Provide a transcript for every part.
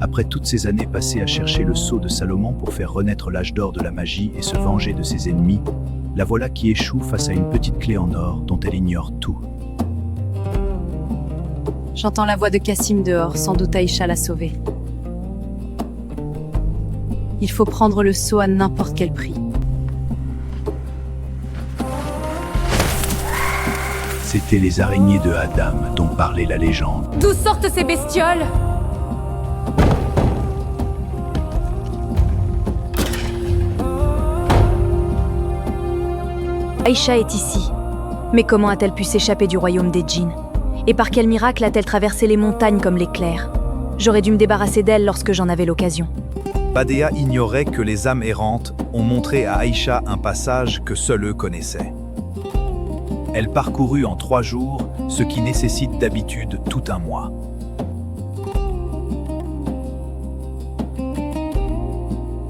Après toutes ces années passées à chercher le sceau de Salomon pour faire renaître l'âge d'or de la magie et se venger de ses ennemis, la voilà qui échoue face à une petite clé en or dont elle ignore tout. J'entends la voix de Cassim dehors, sans doute Aïcha l'a sauvé. Il faut prendre le sceau à n'importe quel prix. C'étaient les araignées de Adam dont parlait la légende. D'où sortent ces bestioles? Aïcha est ici. Mais comment a-t-elle pu s'échapper du royaume des djinns? Et par quel miracle a-t-elle traversé les montagnes comme l'éclair? J'aurais dû me débarrasser d'elle lorsque j'en avais l'occasion. Badea ignorait que les âmes errantes ont montré à Aïcha un passage que seuls eux connaissaient. Elle parcourut en 3 jours, ce qui nécessite d'habitude tout un mois.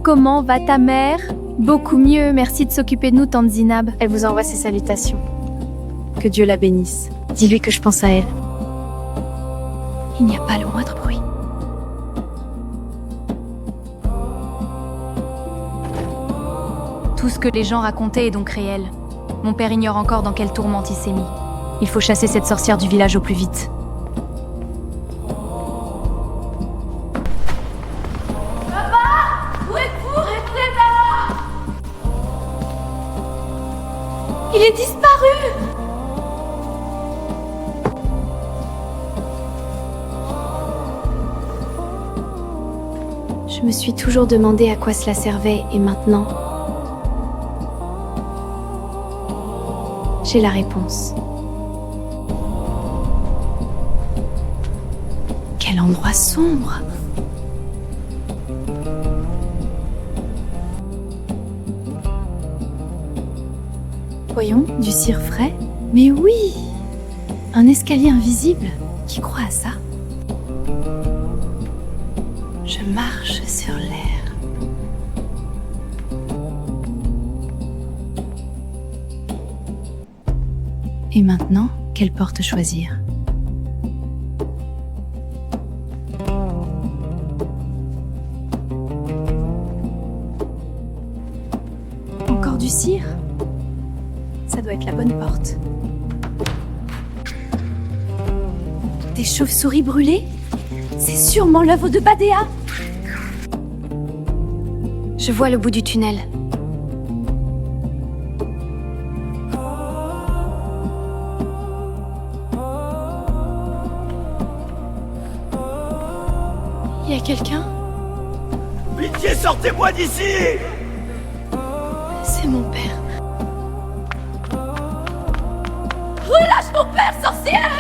Comment va ta mère? Beaucoup mieux, merci de s'occuper de nous, tante Zinab. Elle vous envoie ses salutations. Que Dieu la bénisse. Dis-lui que je pense à elle. Il n'y a pas le moindre bruit. Tout ce que les gens racontaient est donc réel. Mon père ignore encore dans quelle tourmente il s'est mis. Il faut chasser cette sorcière du village au plus vite. Il est disparu! Je me suis toujours demandé à quoi cela servait et maintenant, j'ai la réponse. Quel endroit sombre! Voyons, du cire frais? Mais oui! Un escalier invisible? Qui croit à ça? Je marche sur l'air. Et maintenant, quelle porte choisir? Encore du cire? Ça doit être la bonne porte. Des chauves-souris brûlées? C'est sûrement l'œuvre de Badea. Je vois le bout du tunnel. Il y a quelqu'un? Pitié, sortez-moi d'ici! C'est mon père. Relâche mon père, sorcière!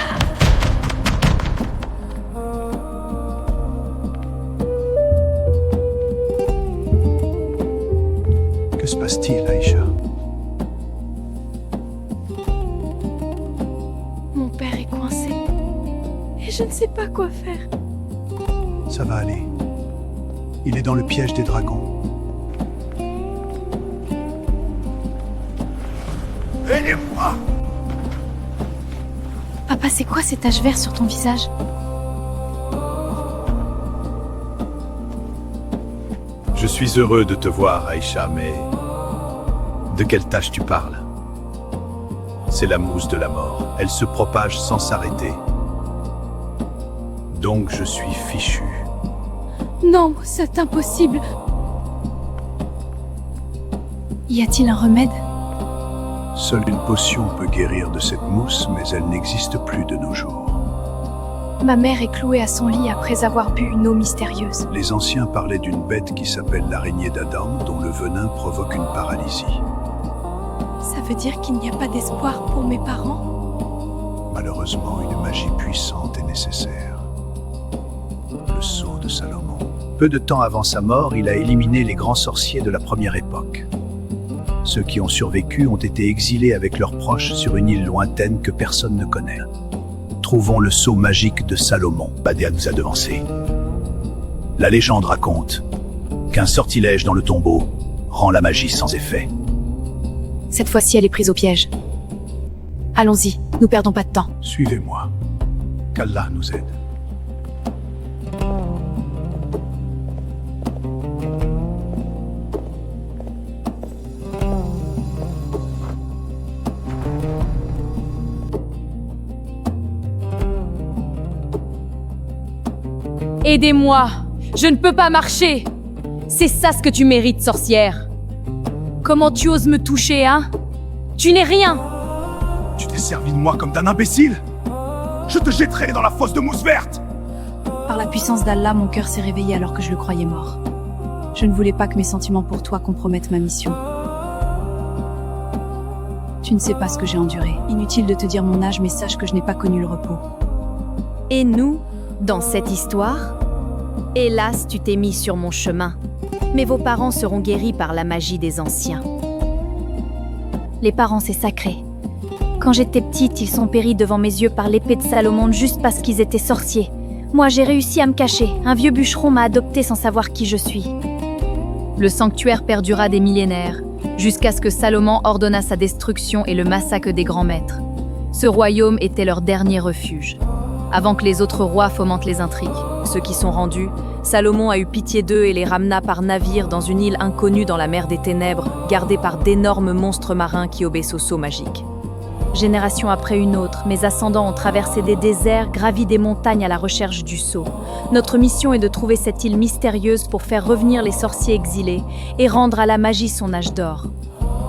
Que se passe-t-il, Aïcha? Mon père est coincé. Et je ne sais pas quoi faire. Ça va aller. Il est dans le piège des dragons. Aidez-moi! Papa, c'est quoi ces taches vertes sur ton visage? Je suis heureux de te voir, Aïcha, mais... De quelle tâche tu parles? C'est la mousse de la mort. Elle se propage sans s'arrêter. Donc je suis fichu. Non, c'est impossible. Y a-t-il un remède? Seule une potion peut guérir de cette mousse, mais elle n'existe plus de nos jours. Ma mère est clouée à son lit après avoir bu une eau mystérieuse. Les anciens parlaient d'une bête qui s'appelle l'araignée d'Adam, dont le venin provoque une paralysie. Ça veut dire qu'il n'y a pas d'espoir pour mes parents? Malheureusement, une magie puissante est nécessaire. Le sceau de Salomon. Peu de temps avant sa mort, il a éliminé les grands sorciers de la première époque. Ceux qui ont survécu ont été exilés avec leurs proches sur une île lointaine que personne ne connaît. Trouvons le sceau magique de Salomon. Badea nous a devancés. La légende raconte qu'un sortilège dans le tombeau rend la magie sans effet. Cette fois-ci, elle est prise au piège. Allons-y, nous perdons pas de temps. Suivez-moi. Qu'Allah nous aide. Aidez-moi! Je ne peux pas marcher! C'est ça ce que tu mérites, sorcière! Comment tu oses me toucher, hein? Tu n'es rien! Tu t'es servi de moi comme d'un imbécile? Je te jetterai dans la fosse de mousse verte! Par la puissance d'Allah, mon cœur s'est réveillé alors que je le croyais mort. Je ne voulais pas que mes sentiments pour toi compromettent ma mission. Tu ne sais pas ce que j'ai enduré. Inutile de te dire mon âge, mais sache que je n'ai pas connu le repos. Et nous, dans cette histoire? Hélas, tu t'es mis sur mon chemin. Mais vos parents seront guéris par la magie des anciens. Les parents, c'est sacré. Quand j'étais petite, ils sont péris devant mes yeux par l'épée de Salomon juste parce qu'ils étaient sorciers. Moi, j'ai réussi à me cacher. Un vieux bûcheron m'a adopté sans savoir qui je suis. Le sanctuaire perdura des millénaires, jusqu'à ce que Salomon ordonna sa destruction et le massacre des grands maîtres. Ce royaume était leur dernier refuge, avant que les autres rois fomentent les intrigues. Ceux qui sont rendus, Salomon a eu pitié d'eux et les ramena par navire dans une île inconnue dans la mer des ténèbres, gardée par d'énormes monstres marins qui obéissent au sceau magique. Génération après une autre, mes ascendants ont traversé des déserts, gravi des montagnes à la recherche du sceau. Notre mission est de trouver cette île mystérieuse pour faire revenir les sorciers exilés et rendre à la magie son âge d'or.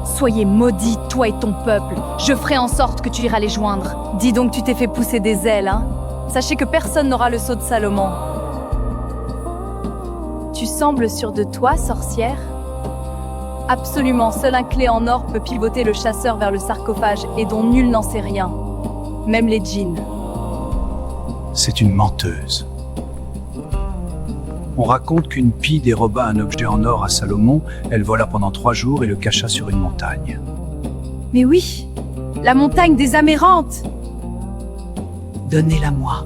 Soyez maudits, toi et ton peuple. Je ferai en sorte que tu iras les joindre. Dis donc, tu t'es fait pousser des ailes, hein? Sachez que personne n'aura le sceau de Salomon. Tu sembles sûre de toi, sorcière? Absolument, seul un clé en or peut pivoter le chasseur vers le sarcophage et dont nul n'en sait rien. Même les djinns. C'est une menteuse. On raconte qu'une pie déroba un objet en or à Salomon, elle vola pendant 3 jours et le cacha sur une montagne. Mais oui, la montagne des Amérantes! Donnez-la-moi.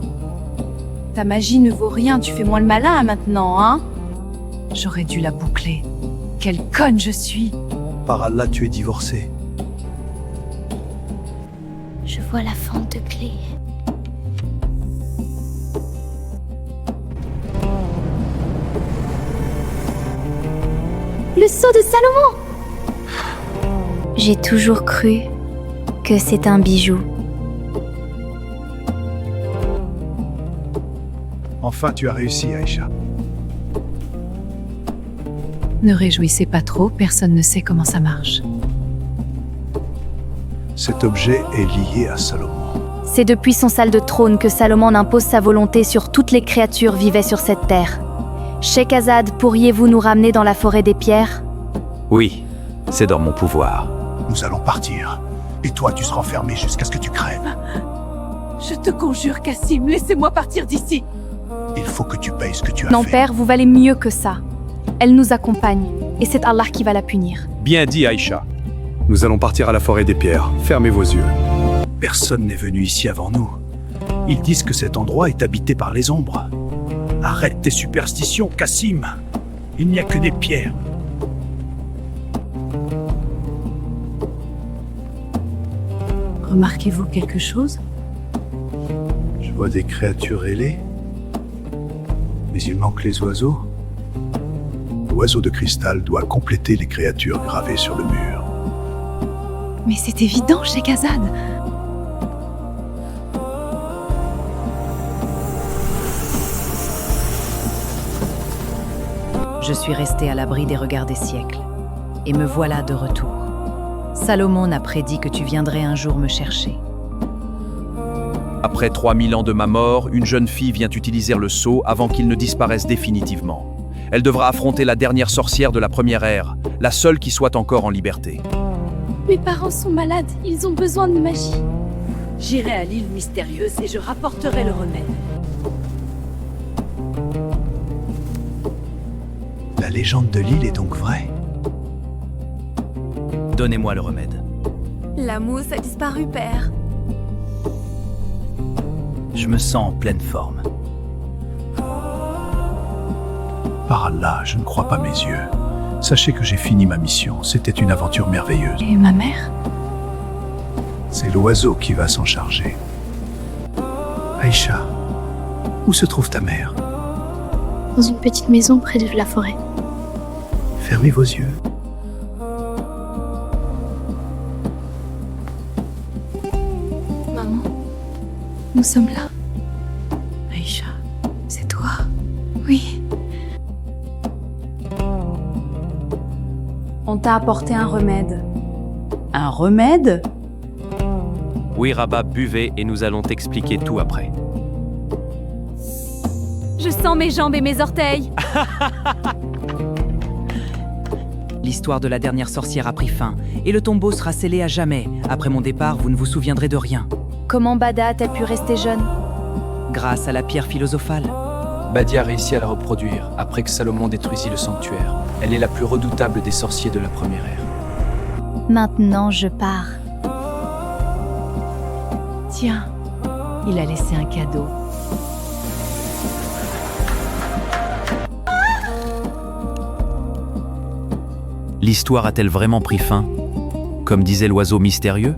Ta magie ne vaut rien, tu fais moins le malin maintenant, hein? J'aurais dû la boucler. Quelle conne je suis! Par Allah, tu es divorcée. Je vois la fente de clé. Le sceau de Salomon! J'ai toujours cru que c'est un bijou. Enfin, tu as réussi, Aïcha. Ne réjouissez pas trop, personne ne sait comment ça marche. Cet objet est lié à Salomon. C'est depuis son salle de trône que Salomon impose sa volonté sur toutes les créatures vivant sur cette terre. Sheikh Azad, pourriez-vous nous ramener dans la forêt des pierres? Oui, c'est dans mon pouvoir. Nous allons partir. Et toi, tu seras enfermé jusqu'à ce que tu crèves. Je te conjure, Cassim, laissez-moi partir d'ici. Il faut que tu payes ce que tu as Non, fait. père, vous valez mieux que ça. Elle nous accompagne, et c'est Allah qui va la punir. Bien dit, Aïcha. Nous allons partir à la forêt des pierres. Fermez vos yeux. Personne n'est venu ici avant nous. Ils disent que cet endroit est habité par les ombres. Arrête tes superstitions, Cassim. Il n'y a que des pierres. Remarquez-vous quelque chose? Je vois des créatures ailées. Mais il manque les oiseaux. L'oiseau de cristal doit compléter les créatures gravées sur le mur. Mais c'est évident, Sheikh Azad. Je suis resté à l'abri des regards des siècles. Et me voilà de retour. Salomon a prédit que tu viendrais un jour me chercher. Après 3000 ans de ma mort, une jeune fille vient utiliser le sceau avant qu'il ne disparaisse définitivement. Elle devra affronter la dernière sorcière de la première ère, la seule qui soit encore en liberté. Mes parents sont malades, ils ont besoin de magie. J'irai à l'île mystérieuse et je rapporterai le remède. La légende de l'île est donc vraie. Donnez-moi le remède. La mousse a disparu, père. Je me sens en pleine forme. Par Allah, je ne crois pas mes yeux. Sachez que j'ai fini ma mission. C'était une aventure merveilleuse. Et ma mère? C'est l'oiseau qui va s'en charger. Aïcha, où se trouve ta mère? Dans une petite maison près de la forêt. Fermez vos yeux. Maman, nous sommes là. Aïcha, c'est toi. Oui. On t'a apporté un remède. Un remède? Oui, Rabat, buvez et nous allons t'expliquer tout après. Je sens mes jambes et mes orteils. L'histoire de la dernière sorcière a pris fin, et le tombeau sera scellé à jamais. Après mon départ, vous ne vous souviendrez de rien. Comment Bada a-t-elle pu rester jeune? Grâce à la pierre philosophale. Badia a réussi à la reproduire après que Salomon détruisit le sanctuaire. Elle est la plus redoutable des sorciers de la première ère. Maintenant, je pars. Tiens, il a laissé un cadeau. L'histoire a-t-elle vraiment pris fin? Comme disait l'oiseau mystérieux?